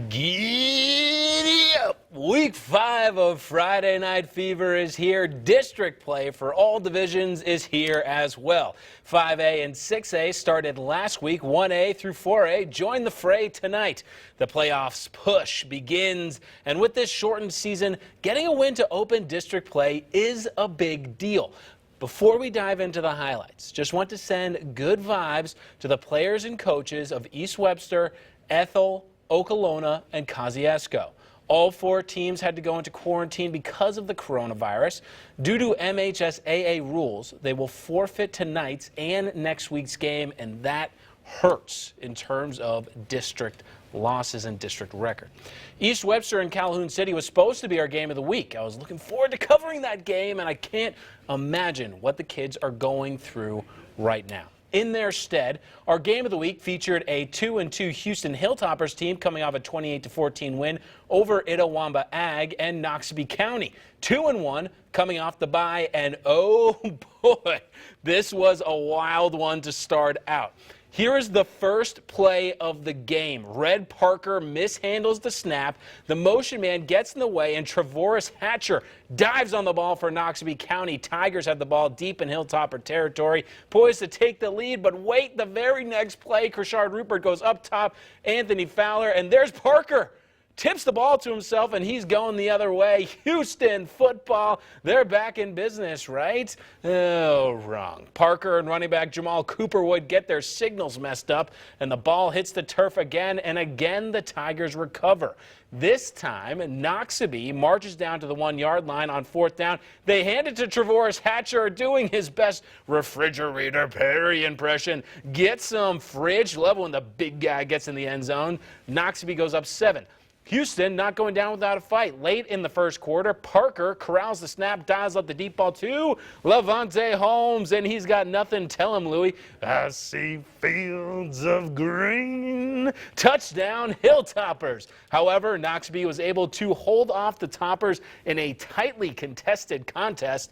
Giddy up! Week 5 of Friday Night Fever is here. District play for all divisions is here as well. 5A and 6A started last week. 1A through 4A join the fray tonight. The playoffs push begins, and with this shortened season, getting a win to open district play is a big deal. Before we dive into the highlights, just want to send good vibes to the players and coaches of East Webster, Ethel, Okolona, and Kosciuszko. All 4 teams had to go into quarantine because of the coronavirus. Due to MHSAA rules, they will forfeit tonight's and next week's game, and that hurts in terms of district losses and district record. East Webster and Calhoun City was supposed to be our game of the week. I was looking forward to covering that game, and I can't imagine what the kids are going through right now. In their stead, our game of the week featured a 2-2 Houston Hilltoppers team coming off a 28-14 win over Itawamba Ag and Noxubee County. 2-1 coming off the bye, and oh boy, this was a wild one to start out. Here is the first play of the game. Red Parker mishandles the snap. The motion man gets in the way, and Trevoris Hatcher dives on the ball for Noxubee County. Tigers have the ball deep in Hilltopper territory, poised to take the lead, but wait, the very next play, Krishard Rupert goes up top, Anthony Fowler, and there's Parker. Tips the ball to himself, and he's going the other way. Houston football, they're back in business, right? Oh, wrong. Parker and running back Jamal Cooper would get their signals messed up, and the ball hits the turf again, and again the Tigers recover. This time, Noxubee marches down to the 1-yard line on 4th down. They hand it to Trevoris Hatcher, doing his best Refrigerator Perry impression. Get some fridge level when the big guy gets in the end zone. Noxubee goes up 7. Houston not going down without a fight. Late in the first quarter, Parker corrals the snap, dials up the deep ball to Levante Holmes, and he's got nothing. Tell him, Louie. I see fields of green. Touchdown, Hilltoppers. However, Noxubee was able to hold off the Toppers in a tightly contested contest,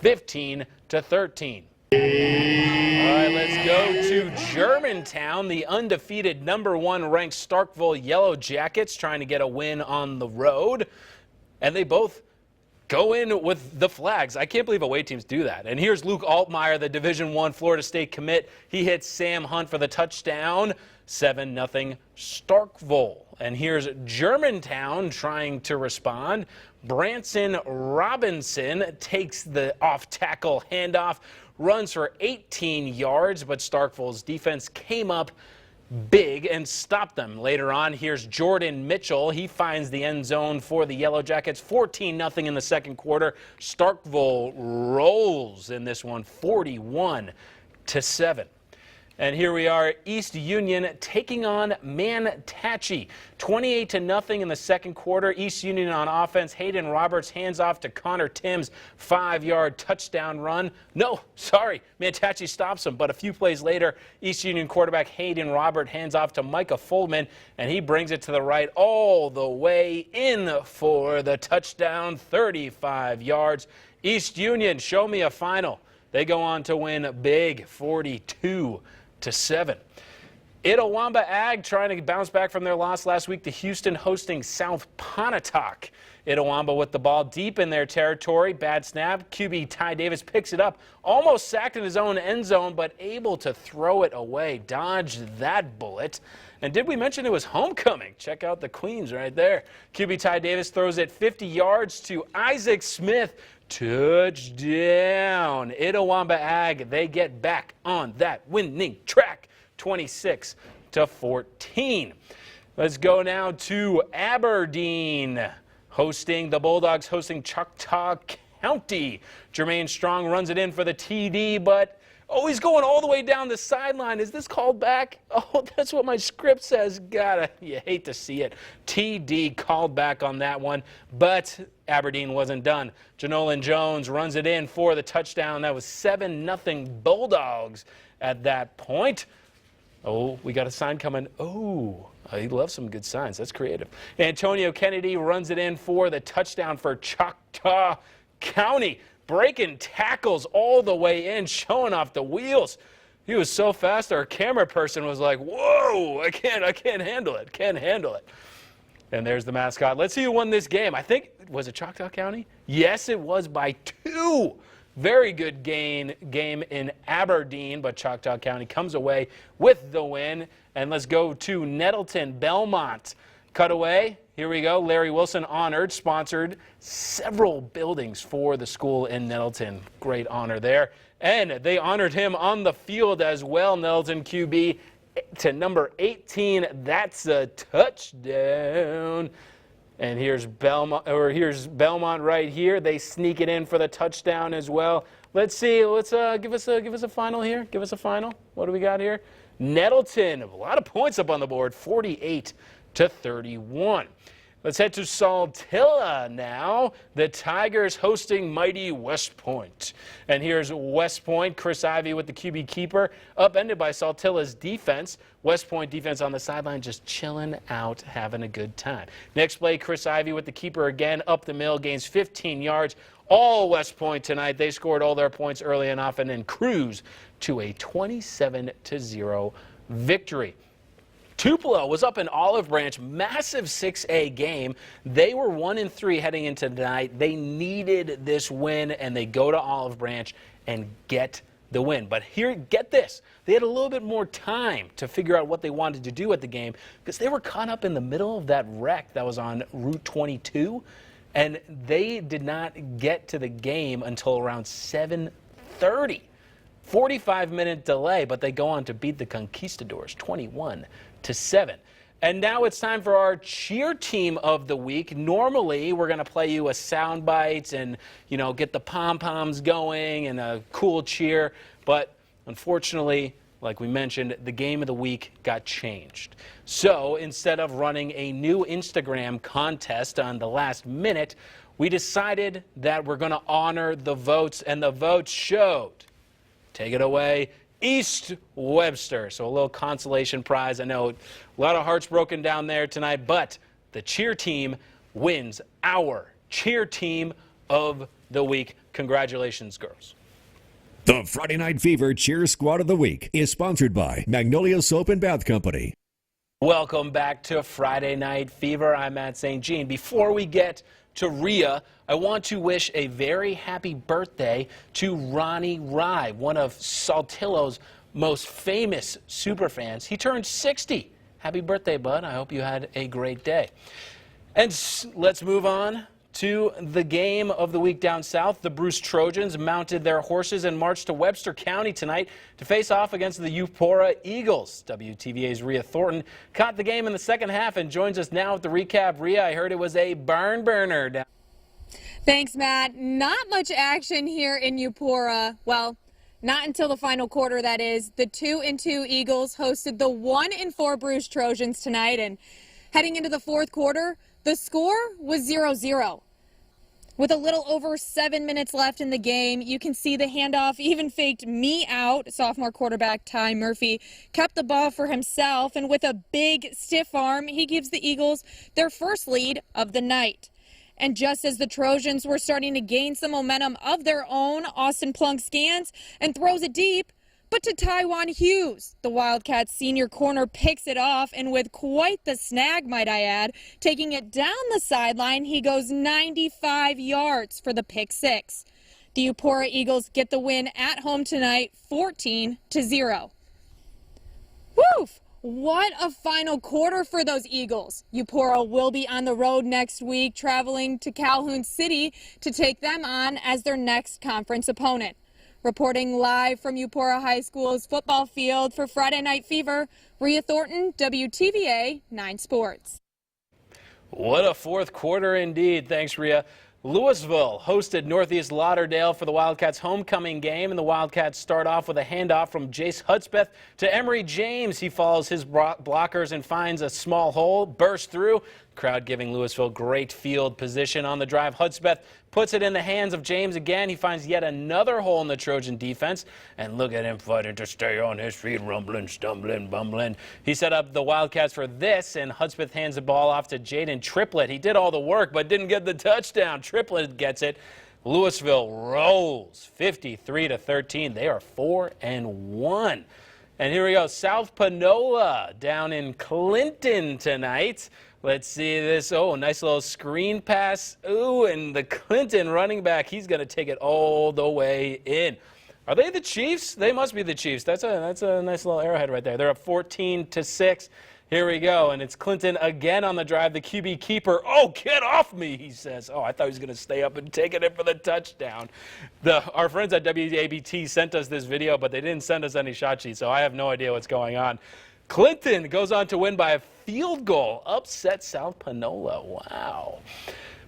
15-13. All right, let's go to Germantown. The undefeated #1 ranked Starkville Yellow Jackets trying to get a win on the road. And they both go in with the flags. I can't believe away teams do that. And here's Luke Altmaier, the Division I Florida State commit. He hits Sam Hunt for the touchdown. 7-0 Starkville. And here's Germantown trying to respond. Branson Robinson takes the off-tackle handoff, runs for 18 yards, but Starkville's defense came up big and stopped them. Later on, here's Jordan Mitchell. He finds the end zone for the Yellow Jackets. 14-0 in the second quarter. Starkville rolls in this one, 41-7. And here we are, East Union taking on Mantachie. 28-0 in the second quarter. East Union on offense. Hayden Roberts hands off to Connor Timms. 5-yard touchdown run. No, sorry, Mantachie stops him. But a few plays later, East Union quarterback Hayden Roberts hands off to Micah Fullman, and he brings it to the right all the way in for the touchdown, 35 yards. East Union, show me a final. They go on to win big, 42-7. Itawamba Ag trying to bounce back from their loss last week to Houston, hosting South Pontotoc. Itawamba with the ball deep in their territory. Bad snap. QB Ty Davis picks it up. Almost sacked in his own end zone, but able to throw it away. Dodged that bullet. And did we mention it was homecoming? Check out the Queens right there. QB Ty Davis throws it 50 yards to Isaac Smith. Touchdown. Itawamba Ag, they get back on that winning track, 26-14. Let's go now to Aberdeen, hosting the Bulldogs, hosting Choctaw County. Jermaine Strong runs it in for the TD, but he's going all the way down the sideline. Is this called back? Oh, that's what my script says. You hate to see it. TD called back on that one, but Aberdeen wasn't done. Janolan Jones runs it in for the touchdown. That was 7-0 Bulldogs at that point. Oh, we got a sign coming. Oh, he loves some good signs. That's creative. Antonio Kennedy runs it in for the touchdown for Choctaw County. Breaking tackles all the way in, showing off the wheels. He was so fast, our camera person was like, whoa, I can't handle it, can't handle it. And there's the mascot. Let's see who won this game. I think, was it Choctaw County? Yes, it was by 2. Very good game in Aberdeen, but Choctaw County comes away with the win. And let's go to Nettleton, Belmont. Cutaway, here we go. Larry Wilson honored, sponsored several buildings for the school in Nettleton. Great honor there. And they honored him on the field as well. Nettleton QB to number 18. That's a touchdown. And here's Belmont right here. They sneak it in for the touchdown as well. Let's see. Let's give us a final here. Give us a final. What do we got here? Nettleton, a lot of points up on the board, 48-31. Let's head to Saltillo now. The Tigers hosting mighty West Point. And here's West Point. Chris Ivey with the QB keeper, upended by Saltillo's defense. West Point defense on the sideline just chilling out, having a good time. Next play, Chris Ivey with the keeper again, up the middle, gains 15 yards. All West Point tonight. They scored all their points early and often and cruise to a 27-0 victory. Tupelo was up in Olive Branch, massive 6A game. They were 1-3 heading into tonight. They needed this win, and they go to Olive Branch and get the win. But here, get this. They had a little bit more time to figure out what they wanted to do at the game because they were caught up in the middle of that wreck that was on Route 22, and they did not get to the game until around 7:30. 45-minute delay, but they go on to beat the Conquistadors 21-7. And now it's time for our cheer team of the week. Normally, we're going to play you a sound bite and, get the pom-poms going and a cool cheer. But unfortunately, like we mentioned, the game of the week got changed. So instead of running a new Instagram contest on the last minute, we decided that we're going to honor the votes, and the votes showed. Take it away, East Webster. So a little consolation prize. I know a lot of hearts broken down there tonight, but the cheer team wins our cheer team of the week. Congratulations, girls. The Friday Night Fever Cheer Squad of the Week is sponsored by Magnolia Soap and Bath Company. Welcome back to Friday Night Fever. I'm Matt St. Jean. Before we get to Rhea, I want to wish a very happy birthday to Ronnie Rye, one of Saltillo's most famous superfans. He turned 60. Happy birthday, bud. I hope you had a great day. And let's move on to the game of the week down south. The Bruce Trojans mounted their horses and marched to Webster County tonight to face off against the Eupora Eagles. WTVA's Rhea Thornton caught the game in the second half and joins us now with the recap. Rhea, I heard it was a barn burner down. Thanks, Matt. Not much action here in Eupora. Well, not until the final quarter, that is. The 2-2 Eagles hosted the 1-4 Bruce Trojans tonight, and heading into the fourth quarter, the score was 0-0. With a little over 7 minutes left in the game, you can see the handoff even faked me out. Sophomore quarterback Ty Murphy kept the ball for himself, and with a big, stiff arm, he gives the Eagles their first lead of the night. And just as the Trojans were starting to gain some momentum of their own, Austin Plunk scans and throws it deep, but to Tywan Hughes. The Wildcats senior corner picks it off, and with quite the snag, might I add, taking it down the sideline, he goes 95 yards for the pick six. The Eupora Eagles get the win at home tonight, 14-0. Woof! What a final quarter for those Eagles. Eupora will be on the road next week, traveling to Calhoun City to take them on as their next conference opponent. Reporting live from Eupora High School's football field for Friday Night Fever, Rhea Thornton, WTVA 9 Sports. What a fourth quarter indeed. Thanks, Rhea. Louisville hosted Northeast Lauderdale for the Wildcats' homecoming game, and the Wildcats start off with a handoff from Jace Hudspeth to Emery James. He follows his blockers and finds a small hole, bursts through. Crowd giving Louisville great field position on the drive. Hudspeth puts it in the hands of James again. He finds yet another hole in the Trojan defense, and look at him fighting to stay on his feet, rumbling, stumbling, bumbling. He set up the Wildcats for this, and Hudspeth hands the ball off to Jaden Triplett. He did all the work but didn't get the touchdown. Triplett gets it. Louisville rolls 53-13. They are 4-1. And here we go, South Panola down in Clinton tonight. Let's see this. Oh, nice little screen pass. Ooh, and the Clinton running back, he's going to take it all the way in. Are they the Chiefs? They must be the Chiefs. That's a nice little arrowhead right there. They're up 14-6. Here we go, and it's Clinton again on the drive. The QB keeper, oh, get off me, he says. Oh, I thought he was going to stay up and take it in for the touchdown. Our friends at WABT sent us this video, but they didn't send us any shot sheets, so I have no idea what's going on. Clinton goes on to win by a field goal, upset South Panola. Wow.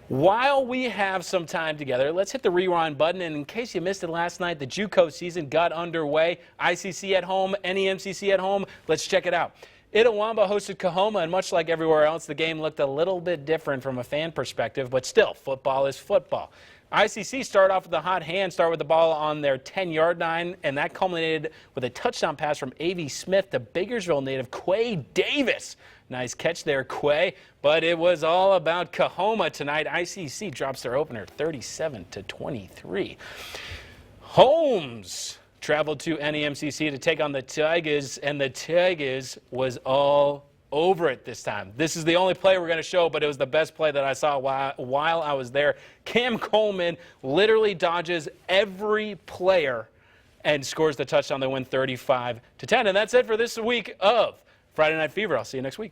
While we have some time together, let's hit the rewind button. And in case you missed it last night, the JUCO season got underway. ICC at home, NEMCC at home. Let's check it out. Itawamba hosted Coahoma, and much like everywhere else, the game looked a little bit different from a fan perspective, but still, football is football. ICC started off with a hot hand, started with the ball on their 10-yard line, and that culminated with a touchdown pass from A.V. Smith to Bakersville native Quay Davis. Nice catch there, Quay, but it was all about Coahoma tonight. ICC drops their opener 37-23. Holmes traveled to NEMCC to take on the Tigers, and the Tigers was all over it this time. This is the only play we're going to show, but it was the best play that I saw while I was there. Cam Coleman literally dodges every player and scores the touchdown. They win 35-10. And that's it for this week of Friday Night Fever. I'll see you next week.